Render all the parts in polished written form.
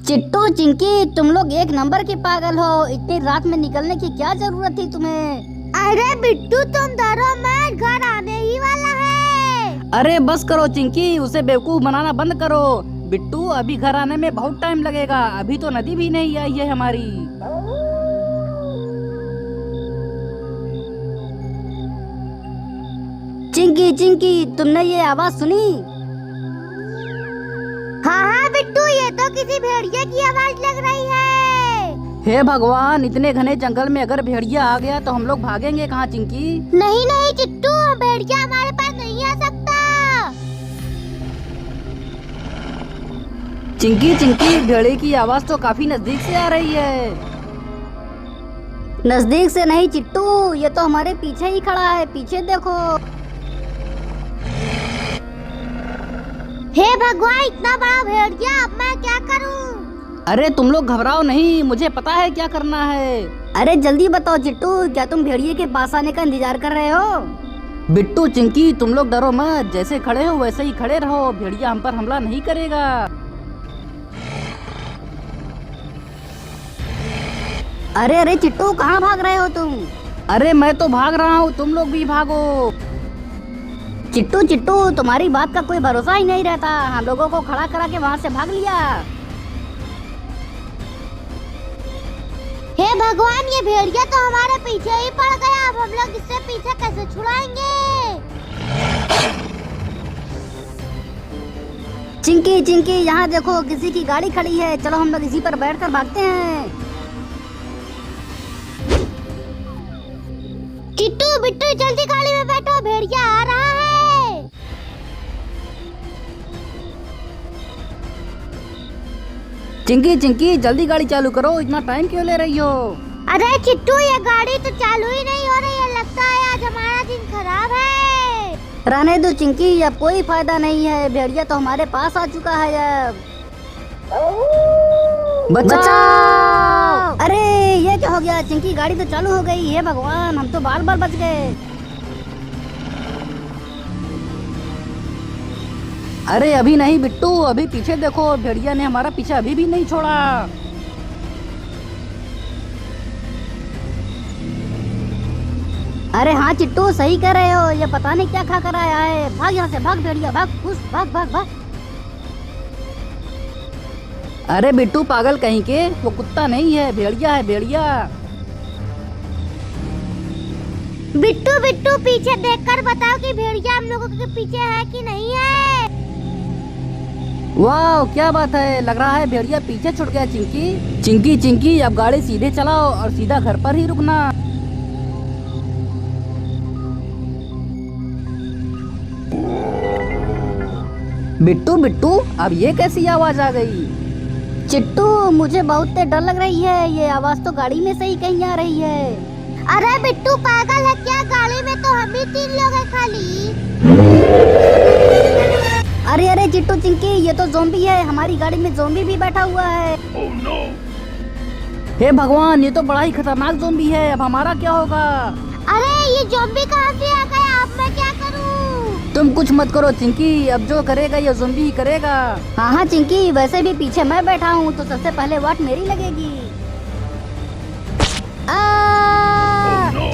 चिट्टू चिंकी, तुम लोग एक नंबर के पागल हो। इतनी रात में निकलने की क्या जरूरत थी तुम्हें? अरे बिट्टू, तुम डरो मत, घर आने ही वाला है। अरे बस करो चिंकी, उसे बेवकूफ बनाना बंद करो। बिट्टू, अभी घर आने में बहुत टाइम लगेगा, अभी तो नदी भी नहीं आई है हमारी। चिंकी चिंकी, तुमने ये आवाज सुनी? हाँ बिट्टू, ये तो किसी भेड़िया की आवाज लग रही है। हे भगवान, इतने घने जंगल में अगर भेड़िया आ गया तो हम लोग भागेंगे कहाँ चिंकी? नहीं नहीं चिट्टू, भेड़िया हमारे पास नहीं आ सकता। चिंकी चिंकी, भेड़े की आवाज तो काफी नजदीक से आ रही है। नजदीक से नहीं चिट्टू, ये तो हमारे पीछे ही खड़ा है, पीछे देखो। हे भगवान, इतना बड़ा भेड़िया, अब मैं क्या करूं? अरे तुम लोग घबराओ नहीं, मुझे पता है क्या करना है। अरे जल्दी बताओ चिट्टू, क्या तुम भेड़िए के पास आने का इंतजार कर रहे हो? बिट्टू चिंकी, तुम लोग डरो मत, जैसे खड़े हो वैसे ही खड़े रहो, भेड़िया हम पर हमला नहीं करेगा। अरे अरे चिट्टू, कहाँ भाग रहे हो तुम? अरे मैं तो भाग रहा हूँ, तुम लोग भी भागो। चिट्टू चिट्टू, तुम्हारी बात का कोई भरोसा ही नहीं रहता, हम लोगों को खड़ा करा के वहाँ से भाग लिया। हे भगवान, ये भेड़िया तो हमारे पीछे ही पड़ गया, अब हम लोग इससे पीछे कैसे छुड़ाएंगे? चिंकी चिंकी, यहाँ देखो, किसी की गाड़ी खड़ी है, चलो हम लोग इसी पर बैठकर भागते हैं। चिट्टू बिट्टू, जल्दी गाड़ी में बैठो, भेड़िया आ रहा है। चिंकी चिंकी, जल्दी गाड़ी चालू करो, इतना टाइम क्यों ले रही हो? अरे चिट्टू, ये गाड़ी तो चालू ही नहीं हो रही है, लगता है आज हमारा दिन खराब है। रहने दो चिंकी, अब कोई फायदा नहीं है, भेड़िया तो हमारे पास आ चुका है। अब बचाओ! अरे ये क्या हो गया? चिंकी, गाड़ी तो चालू हो गई है, भगवान, हम तो बार बार बच गए। अरे अभी नहीं बिट्टू, अभी पीछे देखो, भेड़िया ने हमारा पीछा अभी भी नहीं छोड़ा। अरे हाँ चिट्टू, सही कह रहे हो, ये पता नहीं क्या खा कर आया है। भाग यहाँ से, भाग भेड़िया, भाग, खुश, भाग भाग भाग। अरे बिट्टू पागल कहीं के, वो कुत्ता नहीं है, भेड़िया है, भेड़िया। बिट्टू बिट्टू, पीछे देखकर बताओ कि भेड़िया हम लोगों के पीछे है कि नहीं है। वाह, क्या बात है, लग रहा है भेड़िया पीछे छुट गया। चिंकी चिंकी चिंकी, अब गाड़ी सीधे चलाओ और सीधा घर पर ही रुकना। बिट्टू बिट्टू, अब ये कैसी आवाज आ गई? चिट्टू, मुझे बहुत डर लग रही है, ये आवाज तो गाड़ी में से ही कहीं आ रही है। अरे बिट्टू पागल है क्या, गाड़ी में तो हम ही 3 लोग हैं खाली। अरे अरे चिट्टू चिंकी, ये तो ज़ॉम्बी है, हमारी गाड़ी में ज़ॉम्बी भी बैठा हुआ है। हे भगवान, ये तो बड़ा ही खतरनाक ज़ॉम्बी है, अब हमारा क्या होगा? अरे ये ज़ॉम्बी कहाँ से आ गया, अब मैं क्या करूँ? तुम कुछ मत करो चिंकी, अब जो करेगा ये ज़ॉम्बी ही करेगा। हाँ हाँ चिंकी, वैसे भी पीछे मैं बैठा हूँ, तो सबसे पहले वाट मेरी लगेगी।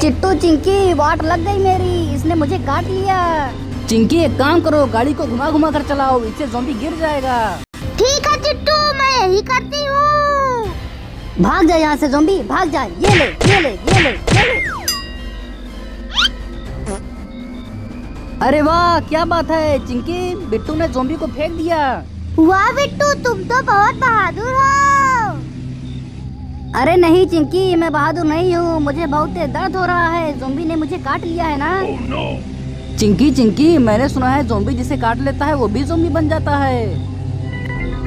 चिट्टू चिंकी, वाट लग गई मेरी, इसने मुझे काट लिया। चिंकी एक काम करो, गाड़ी को घुमा घुमा कर चलाओ, इससे ज़ॉम्बी गिर जाएगा। ठीक है चिट्टू, मैं यही करती हूँ। भाग जा यहाँ से ज़ॉम्बी, भाग जा। ये ले ये ले ये ले ये ले। अरे वाह, क्या बात है चिंकी, बिट्टू ने ज़ॉम्बी को फेंक दिया। वाह बिट्टू, तुम तो बहुत बहादुर हो। अरे नहीं चिंकी, मैं बहादुर नहीं हूँ, मुझे बहुत दर्द हो रहा है, ज़ॉम्बी ने मुझे काट लिया है ना। चिंकी चिंकी, मैंने सुना है ज़ॉम्बी जिसे काट लेता है वो भी ज़ॉम्बी बन जाता है।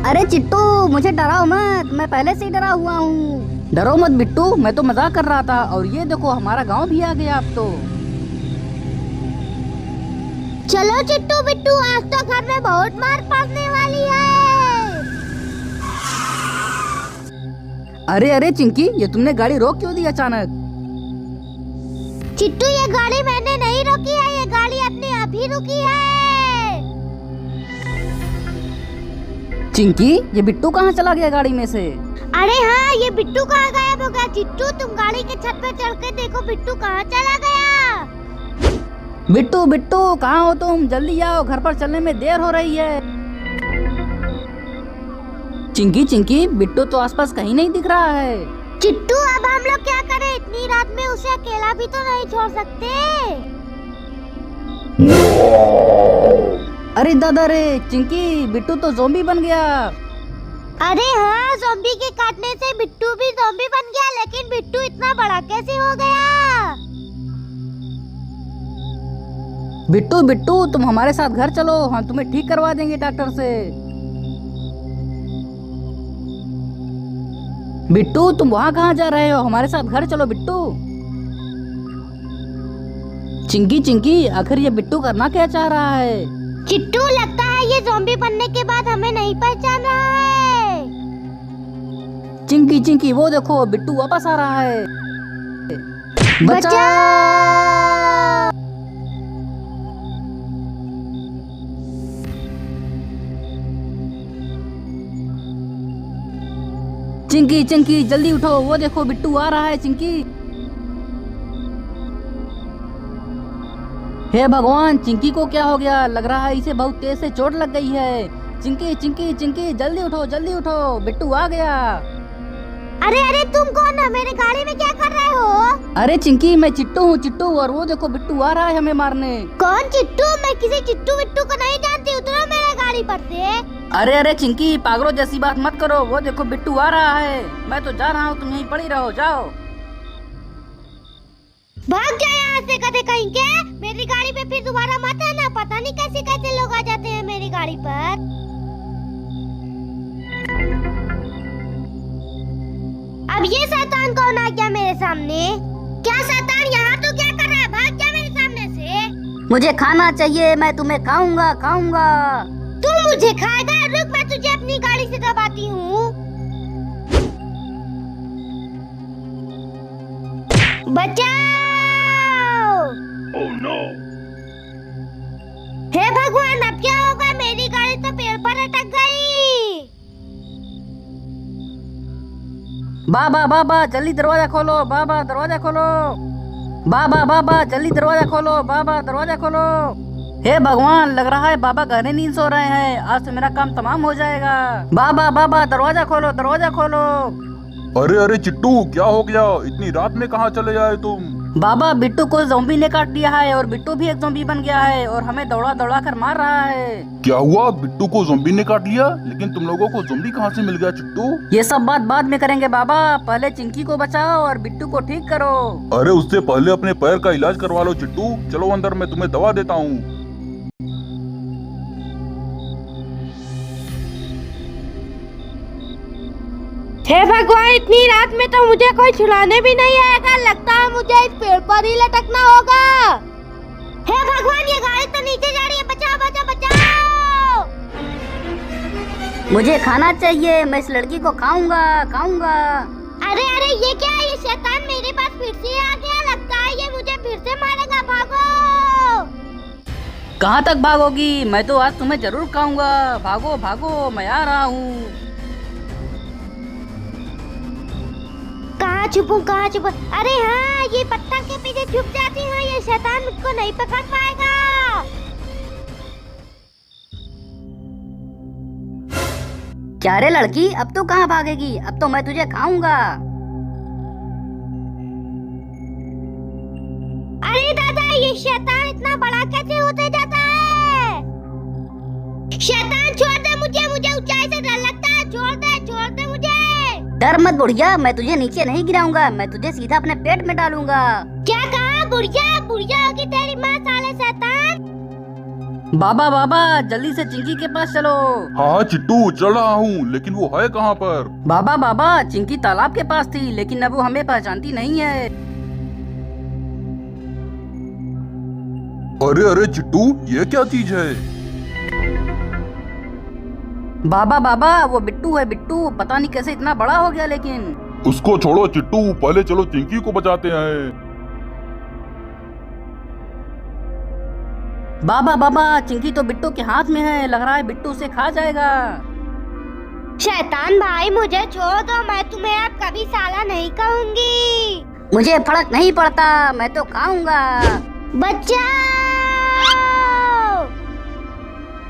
अरे चिट्टू, मुझे डराओ मत, मैं पहले से ही डरा हुआ हूँ। डरो मत बिट्टू, मैं तो मजाक कर रहा था, और ये देखो हमारा गांव भी आ गया अब तो। चलो चिट्टू बिट्टू, आज तो घर में बहुत मार पड़ने वाली है। अरे अरे चिंकी, ये तुमने गाड़ी रोक क्यों दी अचानक? चिट्टू, ये गाड़ी मैंने नहीं रोकी है, ये गाड़ी अपने आप ही रुकी है। चिंकी, ये बिट्टू कहाँ चला गया गाड़ी में से? अरे हाँ, ये बिट्टू कहाँ गायब हो गया? चिट्टू, तुम गाड़ी के छत पे चढ़ के देखो बिट्टू कहाँ चला गया। बिट्टू बिट्टू कहाँ हो तुम? जल्दी आओ, घर पर चलने में देर हो रही है। चिंकी चिंकी, बिट्टू तो आसपास कहीं नहीं दिख रहा है। चिट्टू, अब हम लोग क्या करें? इतनी रात में उसे अकेला भी तो नहीं छोड़ सकते। अरे दादा रे, चिंकी, बिट्टू तो ज़ॉम्बी बन गया। अरे हाँ, ज़ॉम्बी के काटने से बिट्टू भी ज़ॉम्बी बन गया, लेकिन बिट्टू इतना बड़ा कैसे हो गया? बिट्टू बिट्टू, तुम हमारे साथ घर चलो, हम तुम्हें ठीक करवा देंगे डॉक्टर से। बिट्टू, तुम वहाँ कहाँ जा रहे हो? हमारे साथ घर चलो बिट्टू। चिंकी चिंकी, आखिर ये बिट्टू करना क्या चाह रहा है? चिट्टू, लगता है ये ज़ॉम्बी बनने के बाद हमें नहीं पहचान रहा है। चिंकी चिंकी, वो देखो बिट्टू वापस आ रहा है। बचाओ! चिंकी चिंकी, जल्दी उठो, वो देखो बिट्टू आ रहा है। चिंकी, हे भगवान, चिंकी को क्या हो गया? लग रहा है इसे बहुत तेज से चोट लग गई है। चिंकी चिंकी चिंकी, जल्दी उठो जल्दी उठो, बिट्टू आ गया। अरे अरे, तुम कौन हो? मेरे गाड़ी में क्या कर रहे हो? अरे चिंकी, मैं चिट्टू हूँ चिट्टू, और वो देखो बिट्टू आ रहा है हमें मारने। कौन चिट्टू? मैं किसी चिट्टू विट्टू को नहीं जानती, उतरो मेरे गाड़ी पर से। अरे अरे चिंकी, पागलों जैसी बात मत करो, वो देखो बिट्टू आ रहा है। मैं तो जा रहा हूँ, तुम यहीं पड़ी रहो, जाओ। भाग जाए यहाँ से, कदे कहीं के। मेरी गाड़ी पे फिर दोबारा मत आना, पता नहीं कैसे कैसे लोग आ जाते हैं मेरी गाड़ी पर। अब ये शैतान कौन आ गया मेरे सामने? क्या शैतान यहाँ तो क्या कर रहा है? भाग जा मेरे सामने से। मुझे खाना चाहिए, मैं तुम्हें खाऊंगा खाऊंगा। तू मुझे खाएगा? रुक, मैं तुझे अपनी गाड़ी से दबाती हूँ। बचाओ! Oh no! हे भगवान, अब क्या होगा? मेरी गाड़ी तो पेड़ पर अटक गई। बाबा बाबा, जल्दी दरवाजा खोलो, बाबा दरवाजा खोलो। बाबा बाबा, जल्दी दरवाजा खोलो, बाबा दरवाजा खोलो। हे भगवान, लग रहा है बाबा गहरे नींद सो रहे हैं। आज से मेरा काम तमाम हो जाएगा। बाबा बाबा, दरवाजा खोलो दरवाजा खोलो। अरे अरे चिट्टू, क्या हो गया? इतनी रात में कहाँ चले आए तुम? बाबा, बिट्टू को ज़ॉम्बी ने काट लिया है, और बिट्टू भी एक ज़ॉम्बी बन गया है, और हमें दौड़ा दौड़ा कर मार रहा है। क्या हुआ? बिट्टू को ज़ॉम्बी ने काट लिया? लेकिन तुम लोगों को ज़ॉम्बी कहाँ से मिल गया चिट्टू? ये सब बात बाद में करेंगे बाबा, पहले चिंकी को बचाओ और बिट्टू को ठीक करो। अरे उससे पहले अपने पैर का इलाज करवा लो चिट्टू। चलो अंदर, मैं तुम्हें दवा देता हूँ। हे भगवान, इतनी रात में तो मुझे कोई छुड़ाने भी नहीं आएगा। लगता है मुझे इस पेड़ पर ही लटकना होगा। हे भगवान, ये गाड़ी तो नीचे जा रही है। बचाओ बचाओ बचाओ! मुझे खाना चाहिए, मैं इस लड़की को खाऊंगा खाऊंगा। अरे अरे, ये क्या है? ये शैतान मेरे पास फिर से आ गया। लगता है ये मुझे फिर से मारेगा। भागो! कहाँ तक भागोगी? मैं तो आज तुम्हें जरूर खाऊंगा। भागो भागो, मैं आ रहा हूँ। कहाँ छुपूं कहाँ छुपूं? अरे हाँ, ये पत्थर के पीछे छुप जाती है। ये शैतान मुझको नहीं पकड़ पाएगा। क्या रे लड़की, अब तू कहाँ भागेगी? अब तो मैं तुझे खाऊंगा। अरे दादा, ये शैतान इतना बड़ा कैसे होते जाता है? शैतान, छोड़ दे मुझे, मुझे ऊंचाई से डर लगता है। छोड़ दे मुझे। डर मत बुढ़िया, मैं तुझे नीचे नहीं गिराऊंगा, मैं तुझे सीधा अपने पेट में डालूंगा। क्या कहा? बुढ़िया? बुढ़िया होगी तेरी माँ, साले शैतान। बाबा बाबा, जल्दी से चिंकी के पास चलो। हाँ चिट्टू, चल रहा हूँ, लेकिन वो है कहाँ पर? बाबा बाबा, चिंकी तालाब के पास थी, लेकिन अब वो हमें पहचानती नहीं है। अरे अरे चिट्टू, ये क्या चीज है? बाबा बाबा, वो बिट्टू है बिट्टू, पता नहीं कैसे इतना बड़ा हो गया। लेकिन उसको छोड़ो चिट्टू, पहले चलो चिंकी को बचाते हैं। बाबा बाबा, चिंकी तो बिट्टू के हाथ में है, लग रहा है बिट्टू उसे खा जाएगा। शैतान भाई मुझे छोड़ दो, मैं तुम्हें अब कभी साला नहीं कहूंगी। मुझे फर्क नहीं पड़ता, मैं तो खाऊंगा। बचाओ!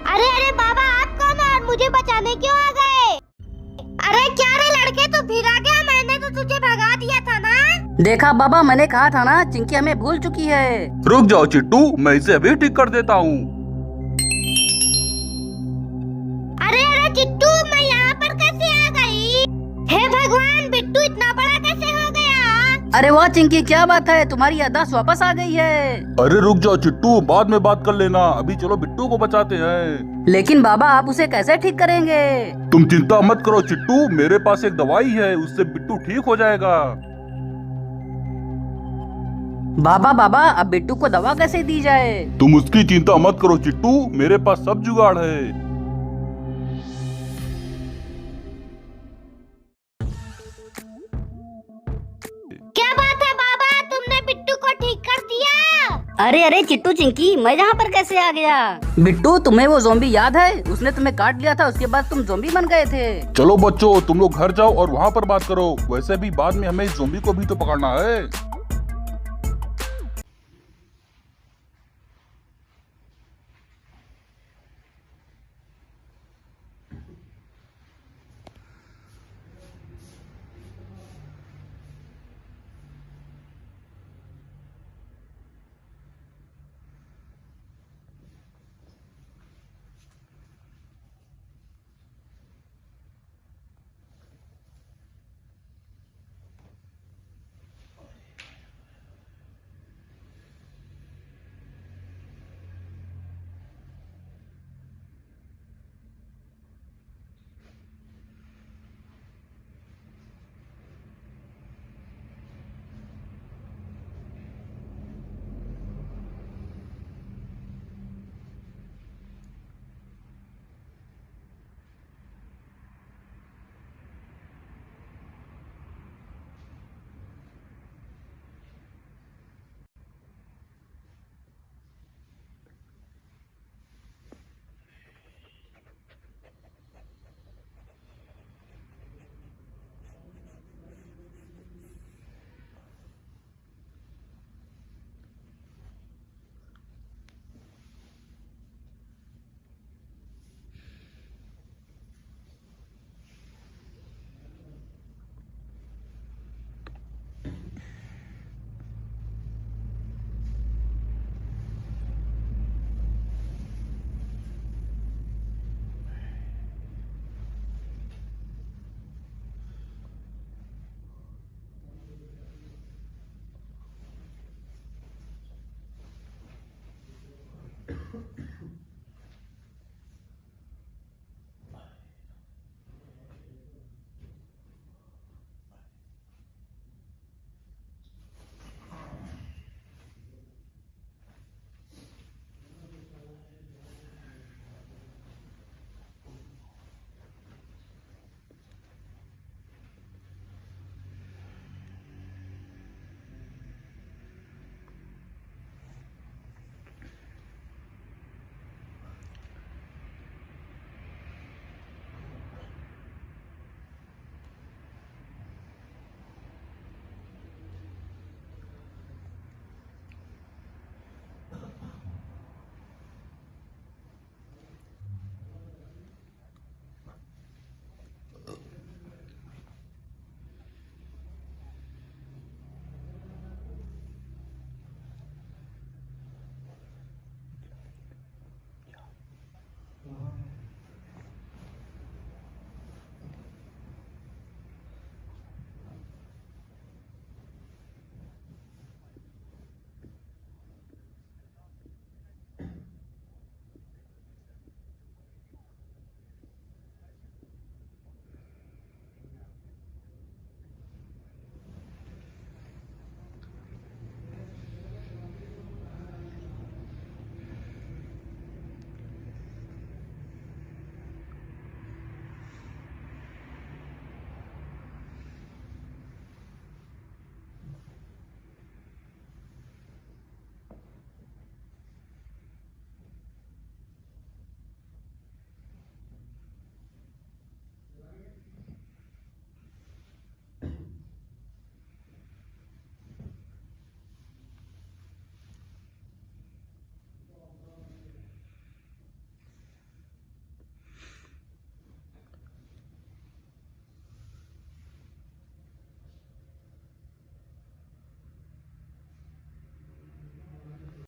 अरे अरे बाबा, आप कौन हो और मुझे बचाने क्यों आ गए? अरे क्या रे लड़के, तू फिर आ गया? मैंने तो तुझे भगा दिया था ना। देखा बाबा, मैंने कहा था ना, चिंकी हमें भूल चुकी है। रुक जाओ चिट्टू, मैं इसे अभी ठीक कर देता हूँ। अरे अरे चिट्टू, मैं यहाँ पर कैसे आ गई? हे भगवान, बिट्टू इतना बड़ा कैसे हो गया? अरे वाह चिंकी, क्या बात है, तुम्हारी याददाश्त वापस आ गई है। अरे रुक जाओ चिट्टू, बाद में बात कर लेना, अभी चलो बिट्टू को बचाते हैं। लेकिन बाबा, आप उसे कैसे ठीक करेंगे? तुम चिंता मत करो चिट्टू, मेरे पास एक दवाई है, उससे बिट्टू ठीक हो जाएगा। बाबा बाबा, अब बिट्टू को दवा कैसे दी जाए? तुम उसकी चिंता मत करो चिट्टू, मेरे पास सब जुगाड़ है। क्या बात है बाबा, तुमने बिट्टू को ठीक कर दिया? अरे अरे चिट्टू चिंकी, मैं यहाँ पर कैसे आ गया? बिट्टू, तुम्हें वो ज़ॉम्बी याद है? उसने तुम्हें काट लिया था, उसके बाद तुम ज़ॉम्बी बन गए थे। चलो बच्चों, तुम लोग घर जाओ और वहाँ पर बात करो, वैसे भी बाद में हमें इस ज़ॉम्बी को भी तो पकड़ना है।